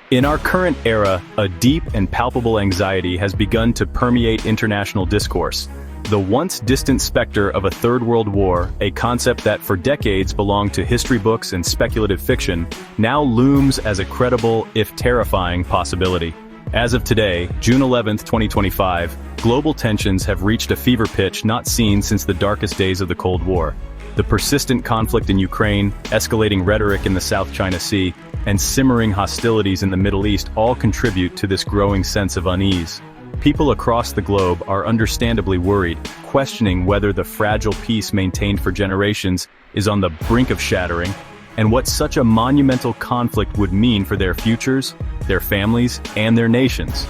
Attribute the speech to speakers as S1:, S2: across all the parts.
S1: In our current era, a deep and palpable anxiety has begun to permeate international discourse. The once distant specter of a Third World War, a concept that for decades belonged to history books and speculative fiction, now looms as a credible, if terrifying, possibility. As of today, June 11, 2025, global tensions have reached a fever pitch not seen since the darkest days of the Cold War. The persistent conflict in Ukraine, escalating rhetoric in the South China Sea, and simmering hostilities in the Middle East all contribute to this growing sense of unease. People across the globe are understandably worried, questioning whether the fragile peace maintained for generations is on the brink of shattering, and what such a monumental conflict would mean for their futures, their families, and their nations.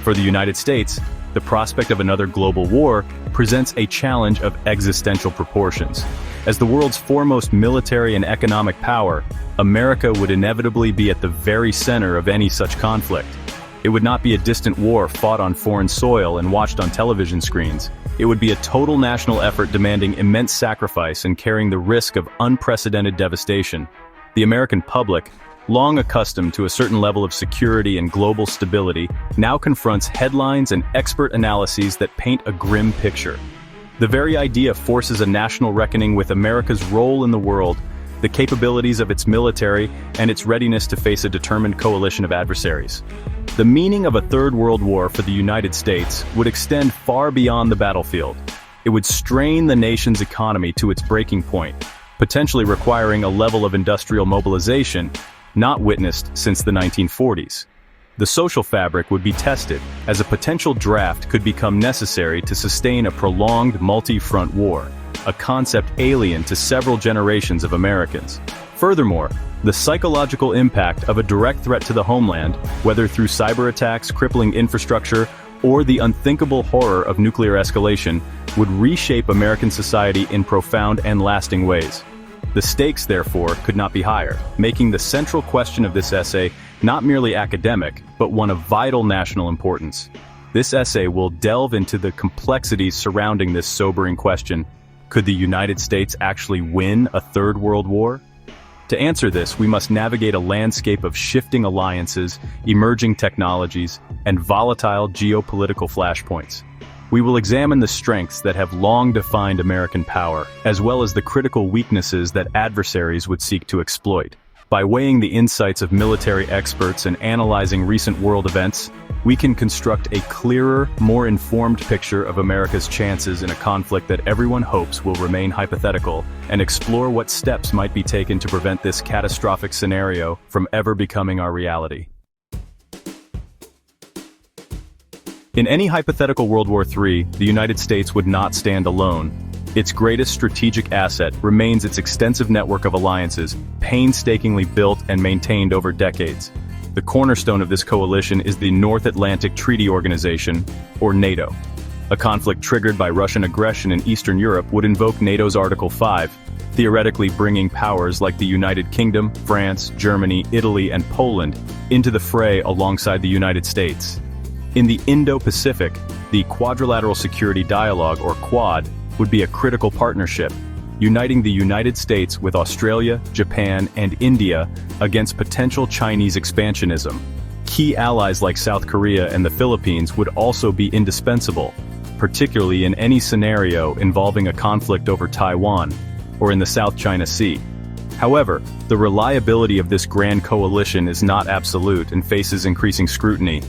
S1: For the United States, the prospect of another global war presents a challenge of existential proportions. As the world's foremost military and economic power, America would inevitably be at the very center of any such conflict. It would not be a distant war fought on foreign soil and watched on television screens. It would be a total national effort demanding immense sacrifice and carrying the risk of unprecedented devastation. The American public, long accustomed to a certain level of security and global stability, now confronts headlines and expert analyses that paint a grim picture. The very idea forces a national reckoning with America's role in the world, the capabilities of its military, and its readiness to face a determined coalition of adversaries. The meaning of a Third World War for the United States would extend far beyond the battlefield. It would strain the nation's economy to its breaking point, potentially requiring a level of industrial mobilization not witnessed since the 1940s. The social fabric would be tested, as a potential draft could become necessary to sustain a prolonged multi-front war, a concept alien to several generations of Americans. Furthermore, the psychological impact of a direct threat to the homeland, whether through cyber attacks, crippling infrastructure, or the unthinkable horror of nuclear escalation, would reshape American society in profound and lasting ways. The stakes, therefore, could not be higher, making the central question of this essay not merely academic, but one of vital national importance. This essay will delve into the complexities surrounding this sobering question: could the United States actually win a Third World War? To answer this, we must navigate a landscape of shifting alliances, emerging technologies, and volatile geopolitical flashpoints. We will examine the strengths that have long defined American power, as well as the critical weaknesses that adversaries would seek to exploit. By weighing the insights of military experts and analyzing recent world events, we can construct a clearer, more informed picture of America's chances in a conflict that everyone hopes will remain hypothetical, and explore what steps might be taken to prevent this catastrophic scenario from ever becoming our reality. In any hypothetical World War III, the United States would not stand alone. Its greatest strategic asset remains its extensive network of alliances, painstakingly built and maintained over decades. The cornerstone of this coalition is the North Atlantic Treaty Organization, or NATO. A conflict triggered by Russian aggression in Eastern Europe would invoke NATO's Article 5, theoretically bringing powers like the United Kingdom, France, Germany, Italy, and Poland into the fray alongside the United States. In the Indo-Pacific, the Quadrilateral Security Dialogue, or Quad, would be a critical partnership, uniting the United States with Australia, Japan, and India against potential Chinese expansionism. Key allies like South Korea and the Philippines would also be indispensable, particularly in any scenario involving a conflict over Taiwan or in the South China Sea. However, the reliability of this grand coalition is not absolute and faces increasing scrutiny.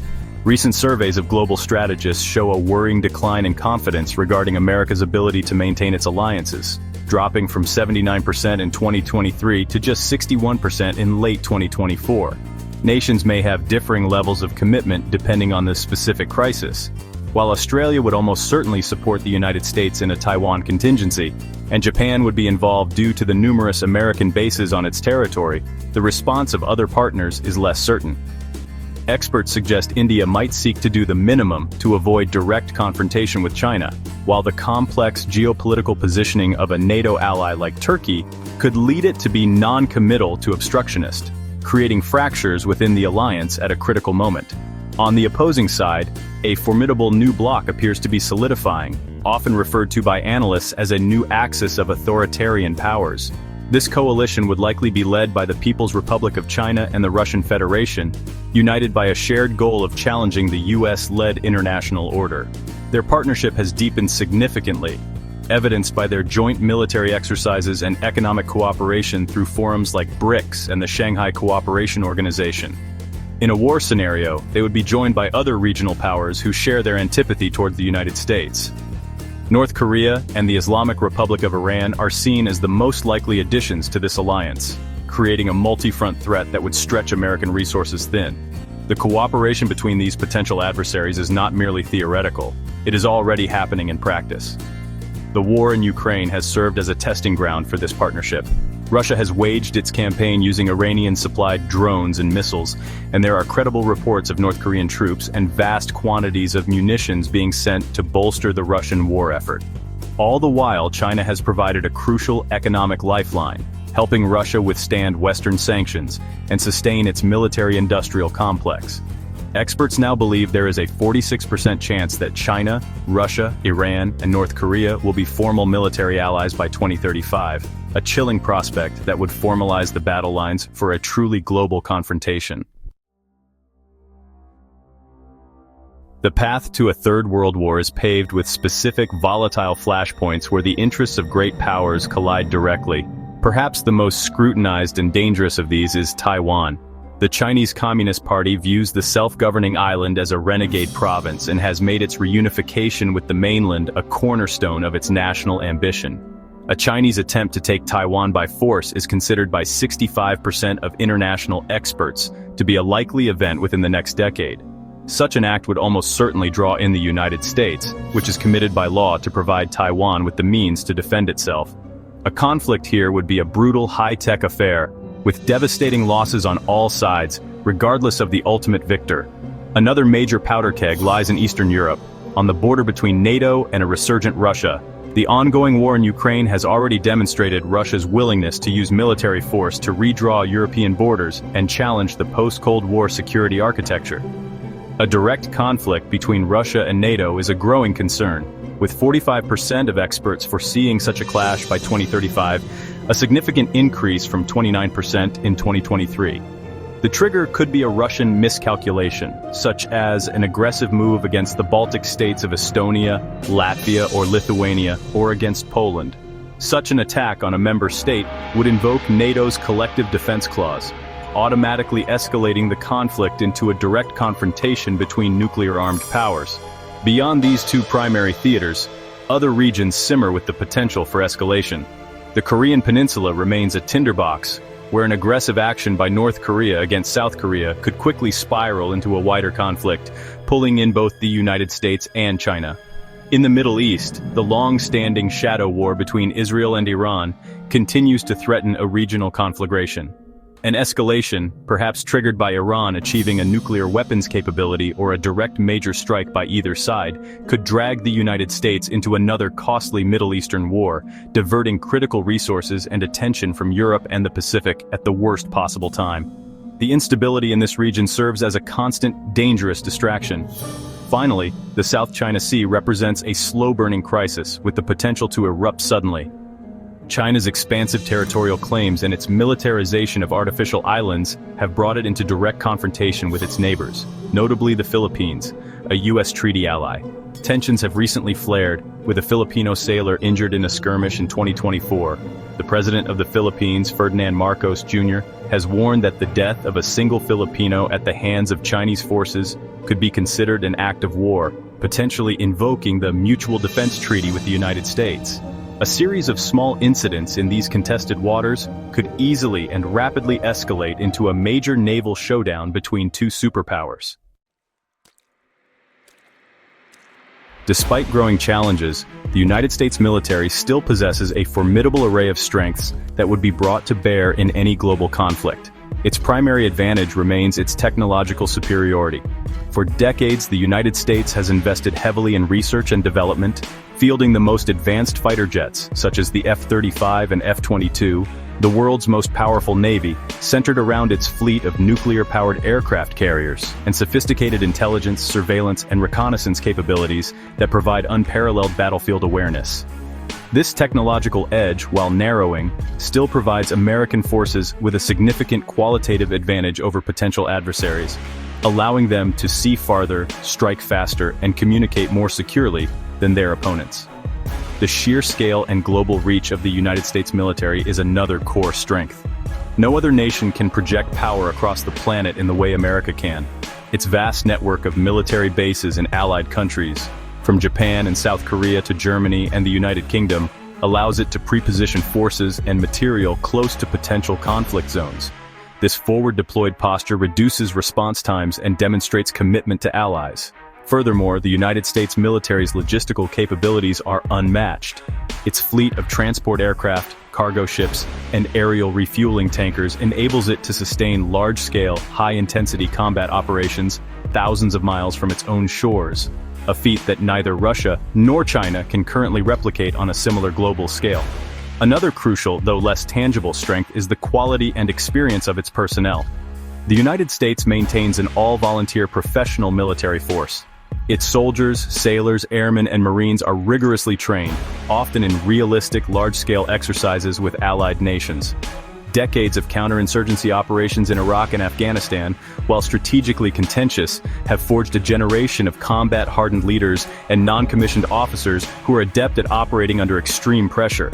S1: Recent surveys of global strategists show a worrying decline in confidence regarding America's ability to maintain its alliances, dropping from 79% in 2023 to just 61% in late 2024. Nations may have differing levels of commitment depending on the specific crisis. While Australia would almost certainly support the United States in a Taiwan contingency, and Japan would be involved due to the numerous American bases on its territory, the response of other partners is less certain. Experts suggest India might seek to do the minimum to avoid direct confrontation with China, while the complex geopolitical positioning of a NATO ally like Turkey could lead it to be non-committal to obstructionist, creating fractures within the alliance at a critical moment. On the opposing side, a formidable new bloc appears to be solidifying, often referred to by analysts as a new axis of authoritarian powers. This coalition would likely be led by the People's Republic of China and the Russian Federation, united by a shared goal of challenging the US-led international order. Their partnership has deepened significantly, evidenced by their joint military exercises and economic cooperation through forums like BRICS and the Shanghai Cooperation Organization. In a war scenario, they would be joined by other regional powers who share their antipathy toward the United States. North Korea and the Islamic Republic of Iran are seen as the most likely additions to this alliance, creating a multi-front threat that would stretch American resources thin. The cooperation between these potential adversaries is not merely theoretical, it is already happening in practice. The war in Ukraine has served as a testing ground for this partnership. Russia has waged its campaign using Iranian-supplied drones and missiles, and there are credible reports of North Korean troops and vast quantities of munitions being sent to bolster the Russian war effort. All the while, China has provided a crucial economic lifeline, helping Russia withstand Western sanctions and sustain its military-industrial complex. Experts now believe there is a 46% chance that China, Russia, Iran, and North Korea will be formal military allies by 2035, a chilling prospect that would formalize the battle lines for a truly global confrontation. The path to a third world war is paved with specific volatile flashpoints where the interests of great powers collide directly. Perhaps the most scrutinized and dangerous of these is Taiwan. The Chinese Communist Party views the self-governing island as a renegade province and has made its reunification with the mainland a cornerstone of its national ambition. A Chinese attempt to take Taiwan by force is considered by 65% of international experts to be a likely event within the next decade. Such an act would almost certainly draw in the United States, which is committed by law to provide Taiwan with the means to defend itself. A conflict here would be a brutal high-tech affair, with devastating losses on all sides, regardless of the ultimate victor. Another major powder keg lies in Eastern Europe, on the border between NATO and a resurgent Russia. The ongoing war in Ukraine has already demonstrated Russia's willingness to use military force to redraw European borders and challenge the post-Cold War security architecture. A direct conflict between Russia and NATO is a growing concern, with 45% of experts foreseeing such a clash by 2035, a significant increase from 29% in 2023. The trigger could be a Russian miscalculation, such as an aggressive move against the Baltic states of Estonia, Latvia, or Lithuania, or against Poland. Such an attack on a member state would invoke NATO's Collective Defense Clause, automatically escalating the conflict into a direct confrontation between nuclear-armed powers. Beyond these two primary theaters, other regions simmer with the potential for escalation. The Korean Peninsula remains a tinderbox, where an aggressive action by North Korea against South Korea could quickly spiral into a wider conflict, pulling in both the United States and China. In the Middle East, the long-standing shadow war between Israel and Iran continues to threaten a regional conflagration. An escalation, perhaps triggered by Iran achieving a nuclear weapons capability or a direct major strike by either side, could drag the United States into another costly Middle Eastern war, diverting critical resources and attention from Europe and the Pacific at the worst possible time. The instability in this region serves as a constant, dangerous distraction. Finally, the South China Sea represents a slow-burning crisis with the potential to erupt suddenly. China's expansive territorial claims and its militarization of artificial islands have brought it into direct confrontation with its neighbors, notably the Philippines, a U.S. treaty ally. Tensions have recently flared, with a Filipino sailor injured in a skirmish in 2024. The president of the Philippines, Ferdinand Marcos Jr., has warned that the death of a single Filipino at the hands of Chinese forces could be considered an act of war, potentially invoking the Mutual Defense Treaty with the United States. A series of small incidents in these contested waters could easily and rapidly escalate into a major naval showdown between two superpowers. Despite growing challenges, the United States military still possesses a formidable array of strengths that would be brought to bear in any global conflict. Its primary advantage remains its technological superiority. For decades, the United States has invested heavily in research and development, fielding the most advanced fighter jets, such as the F-35 and F-22, the world's most powerful navy, centered around its fleet of nuclear-powered aircraft carriers, and sophisticated intelligence, surveillance, and reconnaissance capabilities that provide unparalleled battlefield awareness. This technological edge, while narrowing, still provides American forces with a significant qualitative advantage over potential adversaries, allowing them to see farther, strike faster, and communicate more securely than their opponents. The sheer scale and global reach of the United States military is another core strength. No other nation can project power across the planet in the way America can. Its vast network of military bases in allied countries, from Japan and South Korea to Germany and the United Kingdom, allows it to pre-position forces and material close to potential conflict zones. This forward-deployed posture reduces response times and demonstrates commitment to allies. Furthermore, the United States military's logistical capabilities are unmatched. Its fleet of transport aircraft, cargo ships, and aerial refueling tankers enables it to sustain large-scale, high-intensity combat operations thousands of miles from its own shores, a feat that neither Russia nor China can currently replicate on a similar global scale. Another crucial, though less tangible, strength is the quality and experience of its personnel. The United States maintains an all-volunteer professional military force. Its soldiers, sailors, airmen, and Marines are rigorously trained, often in realistic, large-scale exercises with allied nations. Decades of counterinsurgency operations in Iraq and Afghanistan, while strategically contentious, have forged a generation of combat-hardened leaders and non-commissioned officers who are adept at operating under extreme pressure.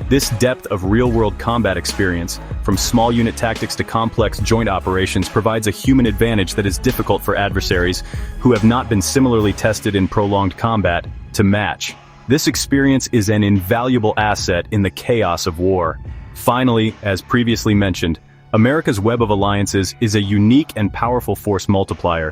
S1: This depth of real-world combat experience, from small unit tactics to complex joint operations, provides a human advantage that is difficult for adversaries who have not been similarly tested in prolonged combat to match. This experience is an invaluable asset in the chaos of war. Finally, as previously mentioned, America's web of alliances is a unique and powerful force multiplier.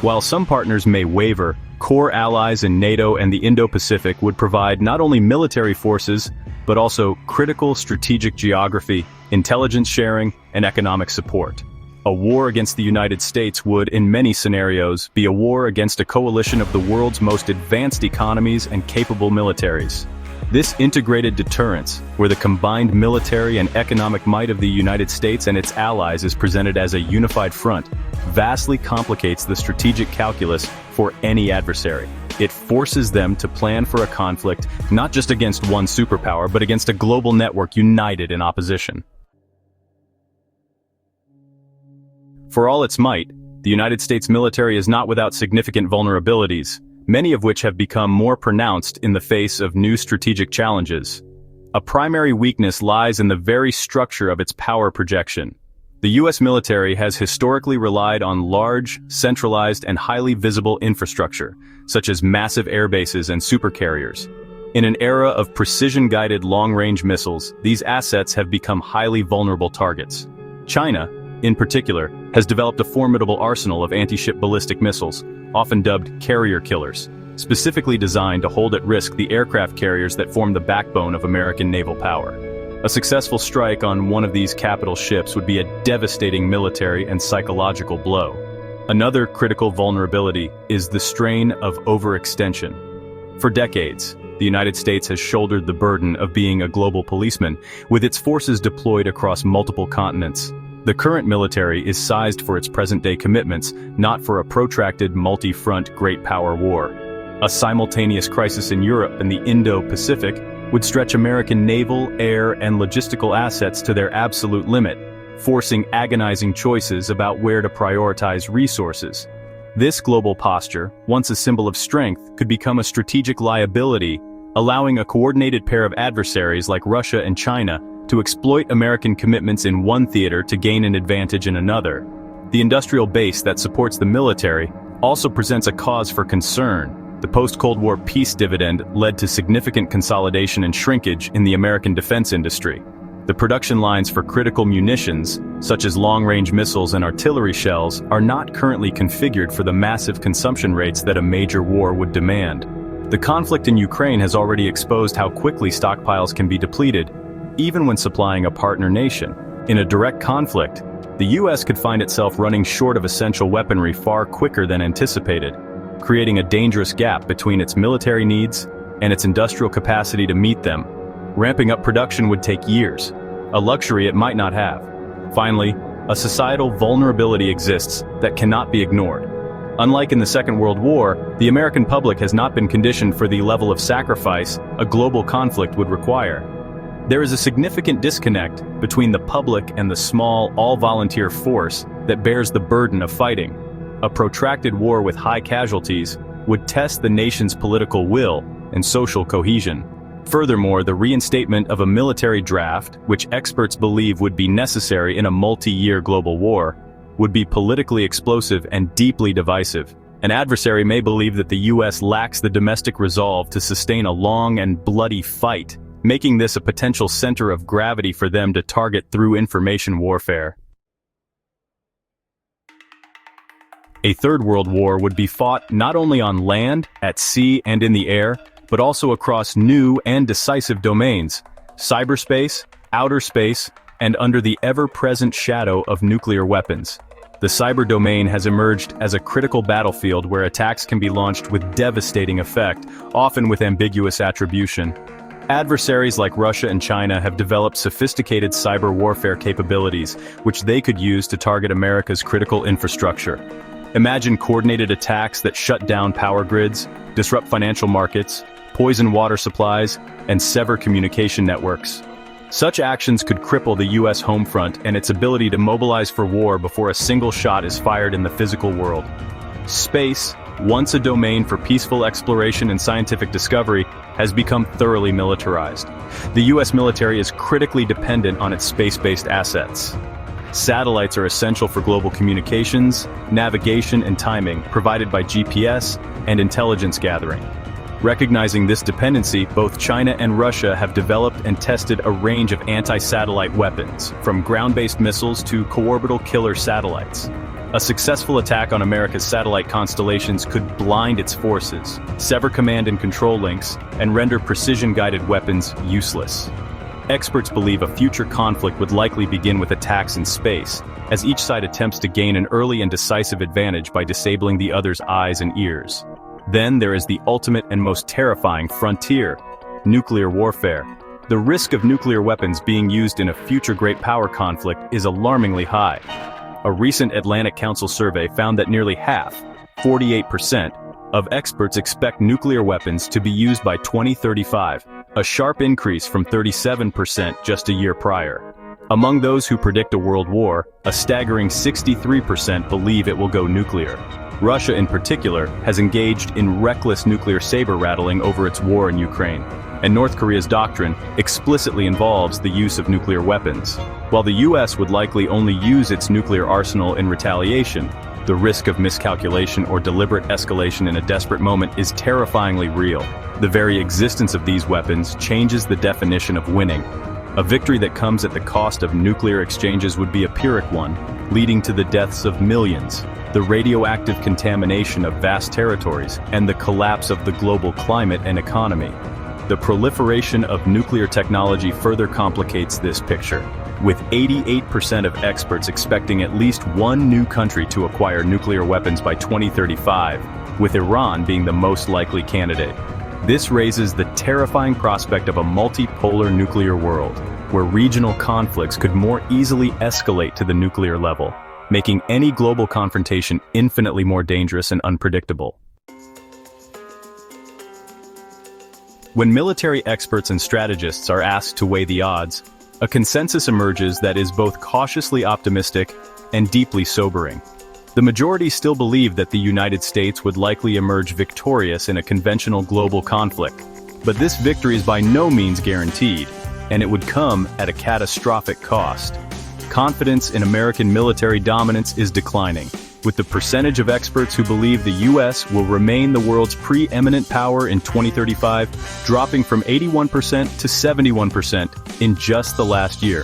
S1: While some partners may waver, core allies in NATO and the Indo-Pacific would provide not only military forces, but also critical strategic geography, intelligence sharing, and economic support. A war against the United States would, in many scenarios, be a war against a coalition of the world's most advanced economies and capable militaries. This integrated deterrence, where the combined military and economic might of the United States and its allies is presented as a unified front, vastly complicates the strategic calculus for any adversary. It forces them to plan for a conflict not just against one superpower, but against a global network united in opposition. For all its might, the United States military is not without significant vulnerabilities, many of which have become more pronounced in the face of new strategic challenges. A primary weakness lies in the very structure of its power projection. The U.S. military has historically relied on large, centralized, and highly visible infrastructure, such as massive air bases and supercarriers. In an era of precision-guided long-range missiles, these assets have become highly vulnerable targets. China, in particular, has developed a formidable arsenal of anti-ship ballistic missiles, often dubbed carrier killers, specifically designed to hold at risk the aircraft carriers that form the backbone of American naval power. A successful strike on one of these capital ships would be a devastating military and psychological blow. Another critical vulnerability is the strain of overextension. For decades, the United States has shouldered the burden of being a global policeman, with its forces deployed across multiple continents. The current military is sized for its present-day commitments, not for a protracted multi-front great power war. A simultaneous crisis in Europe and the Indo-Pacific would stretch American naval, air, and logistical assets to their absolute limit, forcing agonizing choices about where to prioritize resources. This global posture, once a symbol of strength, could become a strategic liability, allowing a coordinated pair of adversaries like Russia and China to exploit American commitments in one theater to gain an advantage in another. The industrial base that supports the military also presents a cause for concern. The post-Cold War peace dividend led to significant consolidation and shrinkage in the American defense industry. The production lines for critical munitions, such as long-range missiles and artillery shells, are not currently configured for the massive consumption rates that a major war would demand. The conflict in Ukraine has already exposed how quickly stockpiles can be depleted, even when supplying a partner nation. In a direct conflict, the U.S. could find itself running short of essential weaponry far quicker than anticipated, creating a dangerous gap between its military needs and its industrial capacity to meet them. Ramping up production would take years, a luxury it might not have. Finally, a societal vulnerability exists that cannot be ignored. Unlike in the Second World War, the American public has not been conditioned for the level of sacrifice a global conflict would require. There is a significant disconnect between the public and the small, all-volunteer force that bears the burden of fighting. A protracted war with high casualties would test the nation's political will and social cohesion. Furthermore, the reinstatement of a military draft, which experts believe would be necessary in a multi-year global war, would be politically explosive and deeply divisive. An adversary may believe that the U.S. lacks the domestic resolve to sustain a long and bloody fight, making this a potential center of gravity for them to target through information warfare. A third world war would be fought not only on land, at sea, and in the air, but also across new and decisive domains: cyberspace, outer space, and under the ever-present shadow of nuclear weapons. The cyber domain has emerged as a critical battlefield where attacks can be launched with devastating effect, often with ambiguous attribution. Adversaries like Russia and China have developed sophisticated cyber warfare capabilities, which they could use to target America's critical infrastructure. Imagine coordinated attacks that shut down power grids, disrupt financial markets, poison water supplies, and sever communication networks. Such actions could cripple the U.S. home front and its ability to mobilize for war before a single shot is fired in the physical world. Space, once a domain for peaceful exploration and scientific discovery, has become thoroughly militarized. The U.S. military is critically dependent on its space-based assets. Satellites are essential for global communications, navigation, and timing, provided by GPS and intelligence gathering. Recognizing this dependency, both China and Russia have developed and tested a range of anti-satellite weapons, from ground-based missiles to co-orbital killer satellites. A successful attack on America's satellite constellations could blind its forces, sever command and control links, and render precision-guided weapons useless. Experts believe a future conflict would likely begin with attacks in space, as each side attempts to gain an early and decisive advantage by disabling the other's eyes and ears. Then there is the ultimate and most terrifying frontier: nuclear warfare. The risk of nuclear weapons being used in a future great power conflict is alarmingly high. A recent Atlantic Council survey found that nearly half, 48%, of experts expect nuclear weapons to be used by 2035, a sharp increase from 37% just a year prior. Among those who predict a world war, a staggering 63% believe it will go nuclear. Russia, in particular, has engaged in reckless nuclear saber-rattling over its war in Ukraine, and North Korea's doctrine explicitly involves the use of nuclear weapons. While the U.S. would likely only use its nuclear arsenal in retaliation, the risk of miscalculation or deliberate escalation in a desperate moment is terrifyingly real. The very existence of these weapons changes the definition of winning. A victory that comes at the cost of nuclear exchanges would be a Pyrrhic one, leading to the deaths of millions, the radioactive contamination of vast territories, and the collapse of the global climate and economy. The proliferation of nuclear technology further complicates this picture, with 88% of experts expecting at least one new country to acquire nuclear weapons by 2035, with Iran being the most likely candidate. This raises the terrifying prospect of a multipolar nuclear world, where regional conflicts could more easily escalate to the nuclear level, making any global confrontation infinitely more dangerous and unpredictable. When military experts and strategists are asked to weigh the odds, a consensus emerges that is both cautiously optimistic and deeply sobering. The majority still believe that the United States would likely emerge victorious in a conventional global conflict, but this victory is by no means guaranteed, and it would come at a catastrophic cost. Confidence in American military dominance is declining, with the percentage of experts who believe the U.S. will remain the world's preeminent power in 2035 dropping from 81% to 71% in just the last year.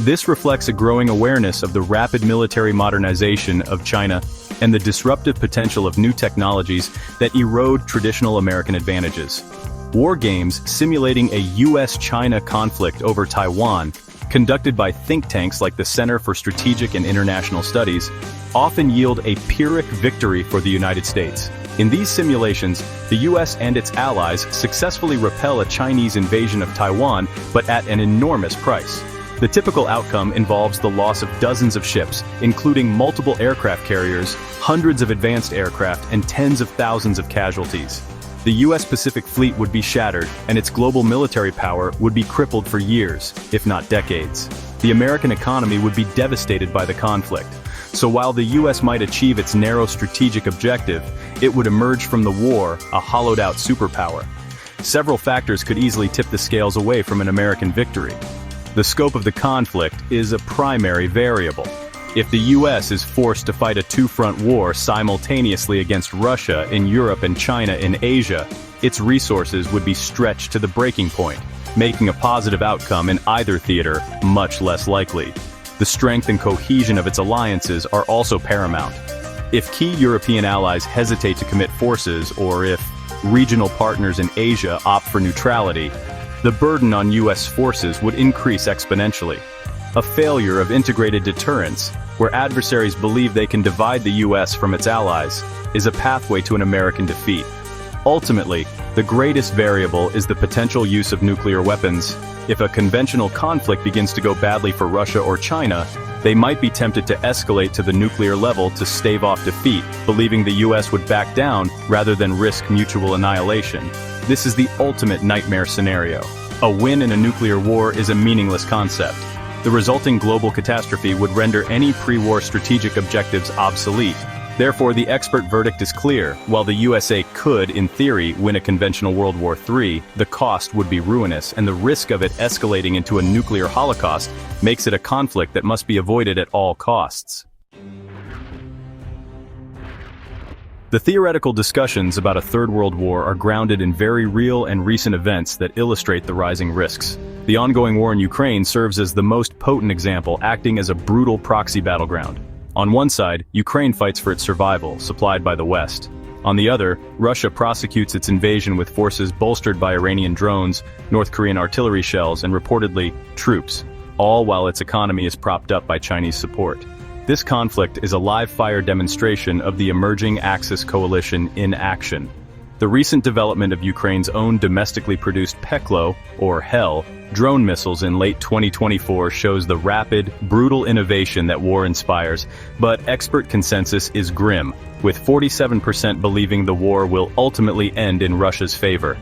S1: This reflects a growing awareness of the rapid military modernization of China and the disruptive potential of new technologies that erode traditional American advantages. War games simulating a U.S.-China conflict over Taiwan, conducted by think tanks like the Center for Strategic and International Studies, often yield a Pyrrhic victory for the United States. In these simulations, the U.S. and its allies successfully repel a Chinese invasion of Taiwan, but at an enormous price. The typical outcome involves the loss of dozens of ships, including multiple aircraft carriers, hundreds of advanced aircraft, and tens of thousands of casualties. The U.S. Pacific Fleet would be shattered, and its global military power would be crippled for years, if not decades. The American economy would be devastated by the conflict. So while the U.S. might achieve its narrow strategic objective, it would emerge from the war a hollowed-out superpower. Several factors could easily tip the scales away from an American victory. The scope of the conflict is a primary variable. If the U.S. is forced to fight a two-front war simultaneously against Russia in Europe and China in Asia, its resources would be stretched to the breaking point, making a positive outcome in either theater much less likely. The strength and cohesion of its alliances are also paramount. If key European allies hesitate to commit forces, or if regional partners in Asia opt for neutrality, the burden on U.S. forces would increase exponentially. A failure of integrated deterrence, where adversaries believe they can divide the U.S. from its allies, is a pathway to an American defeat. Ultimately, the greatest variable is the potential use of nuclear weapons. If a conventional conflict begins to go badly for Russia or China, they might be tempted to escalate to the nuclear level to stave off defeat, believing the U.S. would back down rather than risk mutual annihilation. This is the ultimate nightmare scenario. A win in a nuclear war is a meaningless concept. The resulting global catastrophe would render any pre-war strategic objectives obsolete. Therefore, the expert verdict is clear. While the USA could, in theory, win a conventional World War III, the cost would be ruinous, and the risk of it escalating into a nuclear holocaust makes it a conflict that must be avoided at all costs. The theoretical discussions about a Third World War are grounded in very real and recent events that illustrate the rising risks. The ongoing war in Ukraine serves as the most potent example, acting as a brutal proxy battleground. On one side, Ukraine fights for its survival, supplied by the West. On the other, Russia prosecutes its invasion with forces bolstered by Iranian drones, North Korean artillery shells, and reportedly, troops, all while its economy is propped up by Chinese support. This conflict is a live-fire demonstration of the emerging Axis coalition in action. The recent development of Ukraine's own domestically produced Peklo, or HEL, drone missiles in late 2024 shows the rapid, brutal innovation that war inspires, but expert consensus is grim, with 47% believing the war will ultimately end in Russia's favor.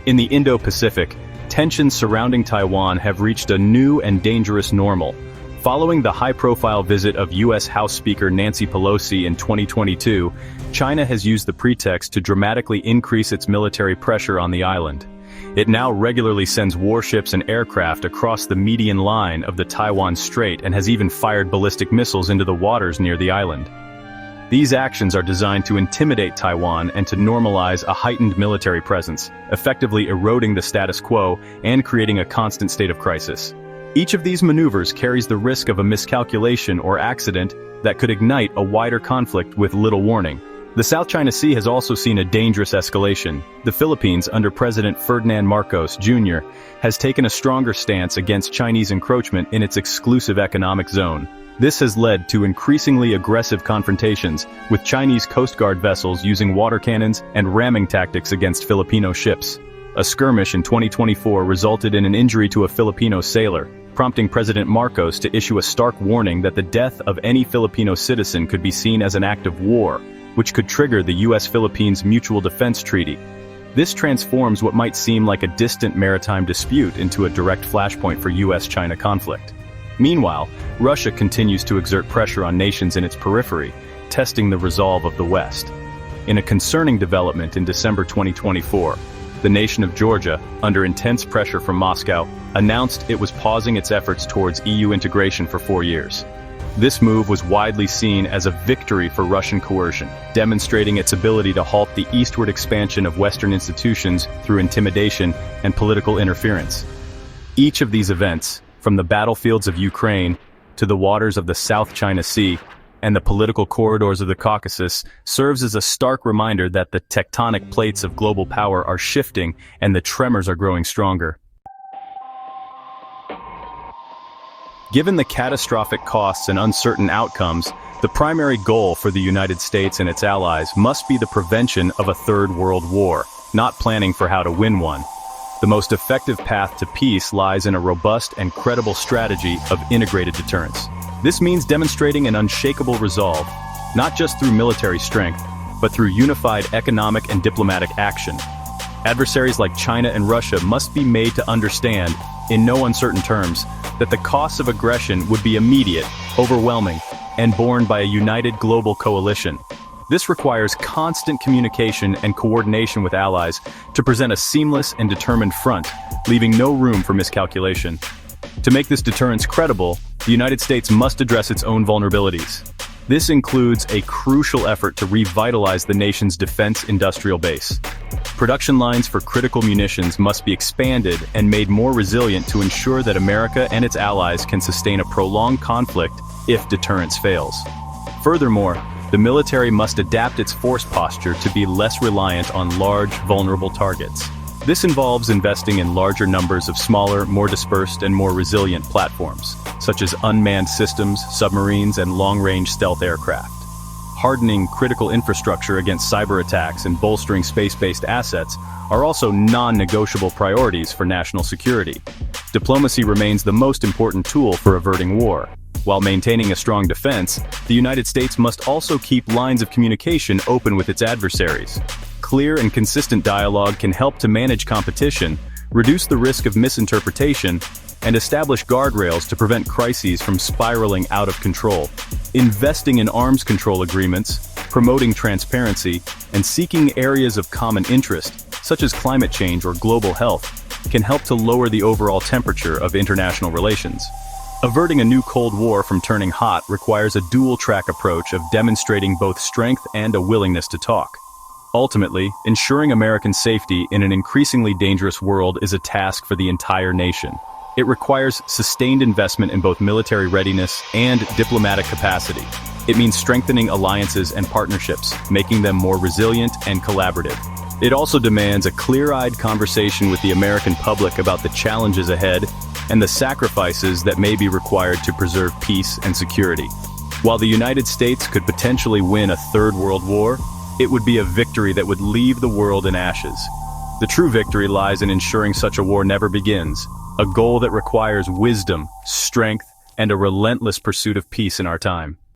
S1: In the Indo-Pacific, tensions surrounding Taiwan have reached a new and dangerous normal. Following the high-profile visit of U.S. House Speaker Nancy Pelosi in 2022, China has used the pretext to dramatically increase its military pressure on the island. It now regularly sends warships and aircraft across the median line of the Taiwan Strait and has even fired ballistic missiles into the waters near the island. These actions are designed to intimidate Taiwan and to normalize a heightened military presence, effectively eroding the status quo and creating a constant state of crisis. Each of these maneuvers carries the risk of a miscalculation or accident that could ignite a wider conflict with little warning. The South China Sea has also seen a dangerous escalation. The Philippines, under President Ferdinand Marcos Jr., has taken a stronger stance against Chinese encroachment in its exclusive economic zone. This has led to increasingly aggressive confrontations, with Chinese Coast Guard vessels using water cannons and ramming tactics against Filipino ships. A skirmish in 2024 resulted in an injury to a Filipino sailor, prompting President Marcos to issue a stark warning that the death of any Filipino citizen could be seen as an act of war, which could trigger the U.S.-Philippines Mutual Defense Treaty. This transforms what might seem like a distant maritime dispute into a direct flashpoint for U.S.-China conflict. Meanwhile, Russia continues to exert pressure on nations in its periphery, testing the resolve of the West. In a concerning development in December 2024, the nation of Georgia, under intense pressure from Moscow, announced it was pausing its efforts towards EU integration for 4 years. This move was widely seen as a victory for Russian coercion, demonstrating its ability to halt the eastward expansion of Western institutions through intimidation and political interference. Each of these events, from the battlefields of Ukraine to the waters of the South China Sea and the political corridors of the Caucasus, serves as a stark reminder that the tectonic plates of global power are shifting and the tremors are growing stronger. Given the catastrophic costs and uncertain outcomes, the primary goal for the United States and its allies must be the prevention of a Third World War, not planning for how to win one. The most effective path to peace lies in a robust and credible strategy of integrated deterrence. This means demonstrating an unshakable resolve, not just through military strength, but through unified economic and diplomatic action. Adversaries like China and Russia must be made to understand, in no uncertain terms, that the costs of aggression would be immediate, overwhelming, and borne by a united global coalition. This requires constant communication and coordination with allies to present a seamless and determined front, leaving no room for miscalculation. To make this deterrence credible, the United States must address its own vulnerabilities. This includes a crucial effort to revitalize the nation's defense industrial base. Production lines for critical munitions must be expanded and made more resilient to ensure that America and its allies can sustain a prolonged conflict if deterrence fails. Furthermore, the military must adapt its force posture to be less reliant on large, vulnerable targets. This involves investing in larger numbers of smaller, more dispersed, and more resilient platforms, such as unmanned systems, submarines, and long-range stealth aircraft. Hardening critical infrastructure against cyber attacks and bolstering space-based assets are also non-negotiable priorities for national security. Diplomacy remains the most important tool for averting war. While maintaining a strong defense, the United States must also keep lines of communication open with its adversaries. Clear and consistent dialogue can help to manage competition, reduce the risk of misinterpretation, and establish guardrails to prevent crises from spiraling out of control. Investing in arms control agreements, promoting transparency, and seeking areas of common interest, such as climate change or global health, can help to lower the overall temperature of international relations. Averting a new Cold War from turning hot requires a dual-track approach of demonstrating both strength and a willingness to talk. Ultimately, ensuring American safety in an increasingly dangerous world is a task for the entire nation. It requires sustained investment in both military readiness and diplomatic capacity. It means strengthening alliances and partnerships, making them more resilient and collaborative. It also demands a clear-eyed conversation with the American public about the challenges ahead and the sacrifices that may be required to preserve peace and security. While the United States could potentially win a third world war, it would be a victory that would leave the world in ashes. The true victory lies in ensuring such a war never begins, a goal that requires wisdom, strength, and a relentless pursuit of peace in our time.